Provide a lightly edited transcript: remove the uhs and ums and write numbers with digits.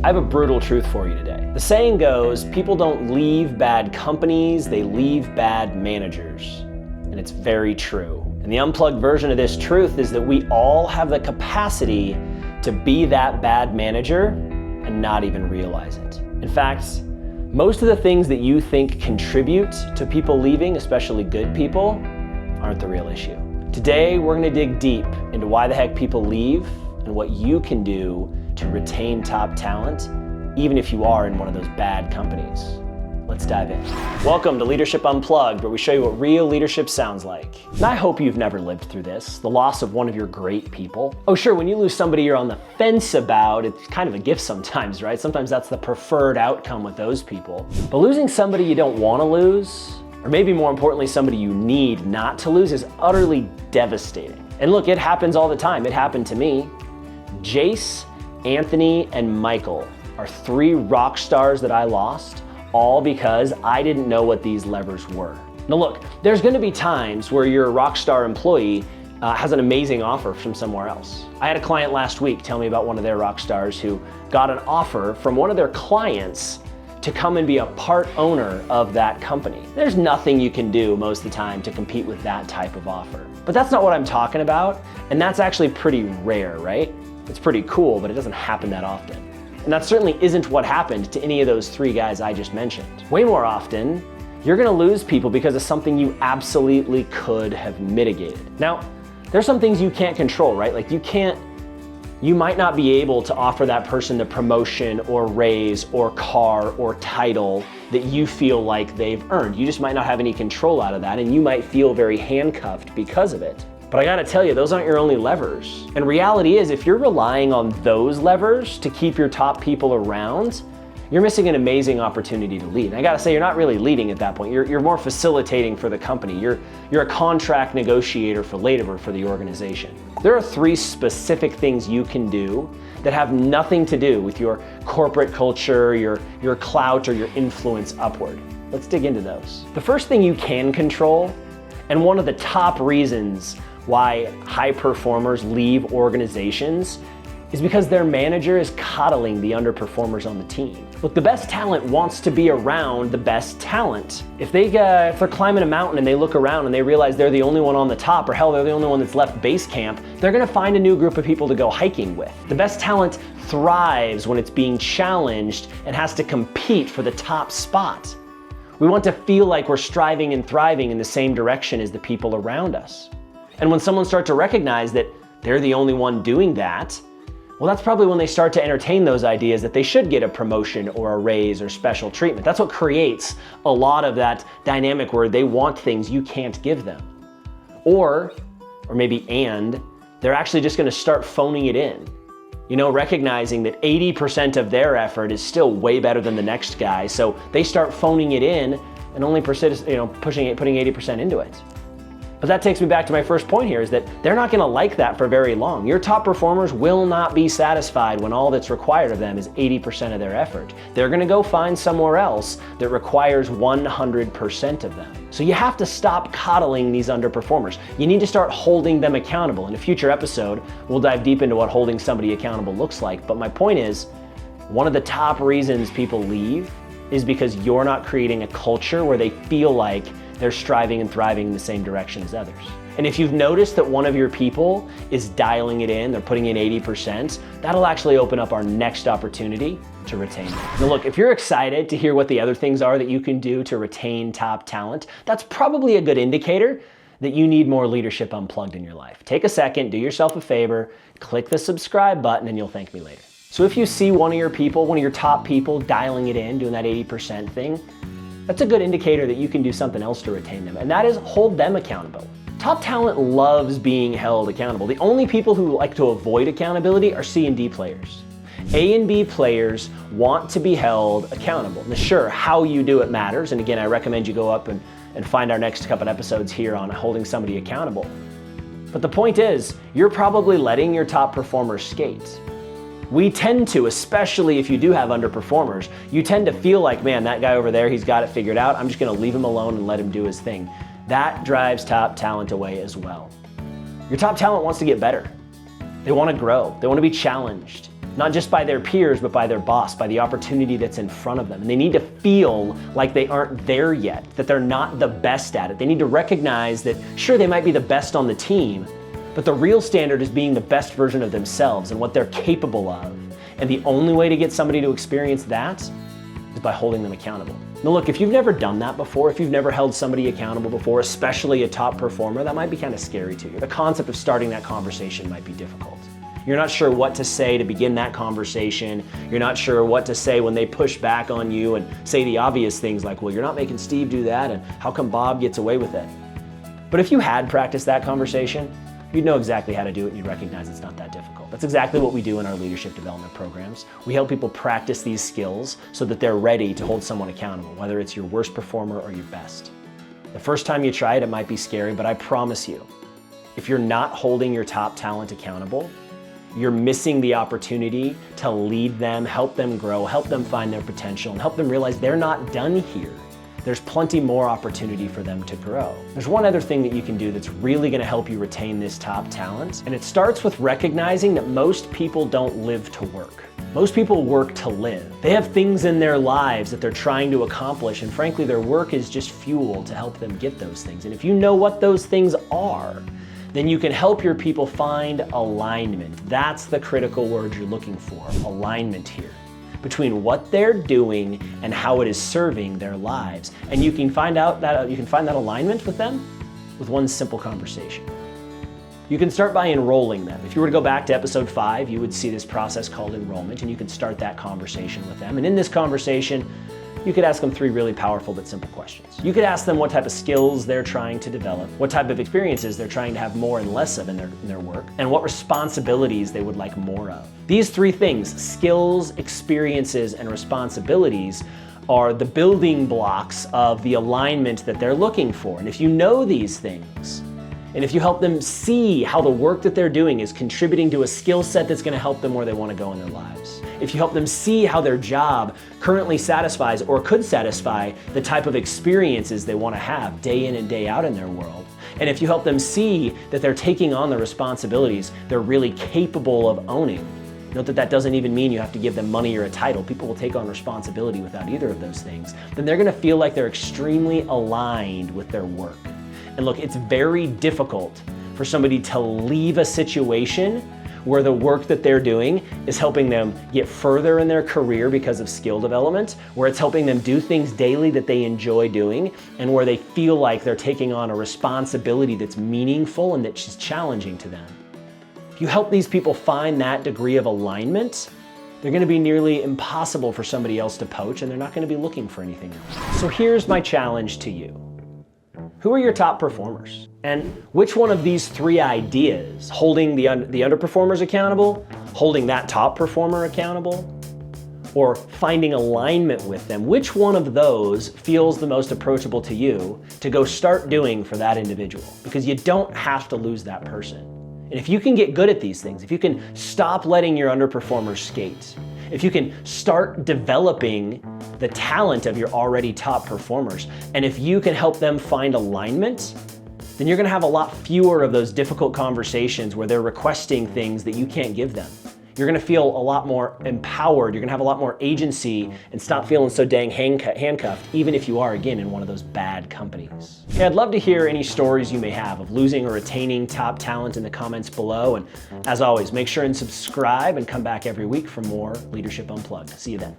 I have a brutal truth for you today. The saying goes, people don't leave bad companies, they leave bad managers. And it's very true. And the unplugged version of this truth is that we all have the capacity to be that bad manager and not even realize it. In fact, most of the things that you think contribute to people leaving, especially good people, aren't the real issue. Today, we're gonna dig deep into why the heck people leave and what you can do to retain top talent, even if you are in one of those bad companies. Let's dive in. Welcome to Leadership Unplugged, where we show you what real leadership sounds like. And I hope you've never lived through this, the loss of one of your great people. Oh sure, when you lose somebody you're on the fence about, it's kind of a gift sometimes, right? Sometimes that's the preferred outcome with those people. But losing somebody you don't want to lose, or maybe more importantly, somebody you need not to lose, is utterly devastating. And look, it happens all the time. It happened to me. Jace, Anthony, and Michael are three rock stars that I lost, all because I didn't know what these levers were. Now look, there's gonna be times where your rock star employee has an amazing offer from somewhere else. I had a client last week tell me about one of their rock stars who got an offer from one of their clients to come and be a part owner of that company. There's nothing you can do most of the time to compete with that type of offer. But that's not what I'm talking about, and that's actually pretty rare, right? It's pretty cool, but it doesn't happen that often. And that certainly isn't what happened to any of those three guys I just mentioned. Way more often, you're gonna lose people because of something you absolutely could have mitigated. Now, there's some things you can't control, right? Like you might not be able to offer that person the promotion or raise or car or title that you feel like they've earned. You just might not have any control out of that, and you might feel very handcuffed because of it. But I gotta tell you, those aren't your only levers. And reality is, if you're relying on those levers to keep your top people around, you're missing an amazing opportunity to lead. And I gotta say, you're not really leading at that point. You're more facilitating for the company. You're a contract negotiator for labor for the organization. There are three specific things you can do that have nothing to do with your corporate culture, your clout, or your influence upward. Let's dig into those. The first thing you can control, and one of the top reasons why high performers leave organizations, is because their manager is coddling the underperformers on the team. Look, the best talent wants to be around the best talent. If they're climbing a mountain and they look around and they realize they're the only one on the top, or hell, they're the only one that's left base camp, they're gonna find a new group of people to go hiking with. The best talent thrives when it's being challenged and has to compete for the top spot. We want to feel like we're striving and thriving in the same direction as the people around us. And when someone starts to recognize that they're the only one doing that, well, that's probably when they start to entertain those ideas that they should get a promotion or a raise or special treatment. That's what creates a lot of that dynamic where they want things you can't give them. Or maybe they're actually just gonna start phoning it in. You know, recognizing that 80% of their effort is still way better than the next guy, so they start phoning it in and only putting 80% into it. But that takes me back to my first point here, is that they're not gonna like that for very long. Your top performers will not be satisfied when all that's required of them is 80% of their effort. They're gonna go find somewhere else that requires 100% of them. So you have to stop coddling these underperformers. You need to start holding them accountable. In a future episode, we'll dive deep into what holding somebody accountable looks like. But my point is, one of the top reasons people leave is because you're not creating a culture where they feel like they're striving and thriving in the same direction as others. And if you've noticed that one of your people is dialing it in, they're putting in 80%, that'll actually open up our next opportunity to retain them. Now look, if you're excited to hear what the other things are that you can do to retain top talent, that's probably a good indicator that you need more Leadership Unplugged in your life. Take a second, do yourself a favor, click the subscribe button, and you'll thank me later. So if you see one of your top people dialing it in, doing that 80% thing, that's a good indicator that you can do something else to retain them, and that is hold them accountable. Top talent loves being held accountable. The only people who like to avoid accountability are C and D players. A and B players want to be held accountable. Now sure, how you do it matters, and again, I recommend you go up and find our next couple episodes here on holding somebody accountable. But the point is, you're probably letting your top performers skate. We tend to, especially if you do have underperformers, you tend to feel like, man, that guy over there, he's got it figured out. I'm just gonna leave him alone and let him do his thing. That drives top talent away as well. Your top talent wants to get better. They wanna grow, they wanna be challenged. not just by their peers, but by their boss, by the opportunity that's in front of them. And they need to feel like they aren't there yet, that they're not the best at it. They need to recognize that, sure, they might be the best on the team, but the real standard is being the best version of themselves and what they're capable of. And the only way to get somebody to experience that is by holding them accountable. Now look, if you've never done that before, if you've never held somebody accountable before, especially a top performer, that might be kind of scary to you. The concept of starting that conversation might be difficult. You're not sure what to say to begin that conversation. You're not sure what to say when they push back on you and say the obvious things like, well, you're not making Steve do that, and how come Bob gets away with it? But if you had practiced that conversation, you'd know exactly how to do it and you'd recognize it's not that difficult. That's exactly what we do in our leadership development programs. We help people practice these skills so that they're ready to hold someone accountable, whether it's your worst performer or your best. The first time you try it, it might be scary, but I promise you, if you're not holding your top talent accountable, you're missing the opportunity to lead them, help them grow, help them find their potential, and help them realize they're not done here. There's plenty more opportunity for them to grow. There's one other thing that you can do that's really gonna help you retain this top talent, and it starts with recognizing that most people don't live to work. Most people work to live. They have things in their lives that they're trying to accomplish, and frankly, their work is just fuel to help them get those things. And if you know what those things are, then you can help your people find alignment. That's the critical word you're looking for, alignment here, between what they're doing and how it is serving their lives. And you can find that alignment with them with one simple conversation. You can start by enrolling them. If you were to go back to episode 5, you would see this process called enrollment, and you can start that conversation with them. And in this conversation, you could ask them 3 really powerful but simple questions. You could ask them what type of skills they're trying to develop, what type of experiences they're trying to have more and less of in their work, and what responsibilities they would like more of. These 3 things, skills, experiences, and responsibilities, are the building blocks of the alignment that they're looking for. And if you know these things, and if you help them see how the work that they're doing is contributing to a skill set that's gonna help them where they wanna go in their lives, if you help them see how their job currently satisfies or could satisfy the type of experiences they wanna have day in and day out in their world, and if you help them see that they're taking on the responsibilities they're really capable of owning, note that that doesn't even mean you have to give them money or a title. People will take on responsibility without either of those things. Then they're gonna feel like they're extremely aligned with their work. And look, it's very difficult for somebody to leave a situation where the work that they're doing is helping them get further in their career because of skill development, where it's helping them do things daily that they enjoy doing, and where they feel like they're taking on a responsibility that's meaningful and that's challenging to them. If you help these people find that degree of alignment, they're gonna be nearly impossible for somebody else to poach, and they're not gonna be looking for anything else. So here's my challenge to you. Who are your top performers? And which one of these 3 ideas, holding the underperformers accountable, holding that top performer accountable, or finding alignment with them, which one of those feels the most approachable to you to go start doing for that individual? Because you don't have to lose that person. And if you can get good at these things, if you can stop letting your underperformers skate, if you can start developing the talent of your already top performers, and if you can help them find alignment, then you're gonna have a lot fewer of those difficult conversations where they're requesting things that you can't give them. You're gonna feel a lot more empowered, you're gonna have a lot more agency, and stop feeling so dang handcuffed, even if you are, again, in one of those bad companies. Okay, I'd love to hear any stories you may have of losing or attaining top talent in the comments below, and as always, make sure and subscribe and come back every week for more Leadership Unplugged. See you then.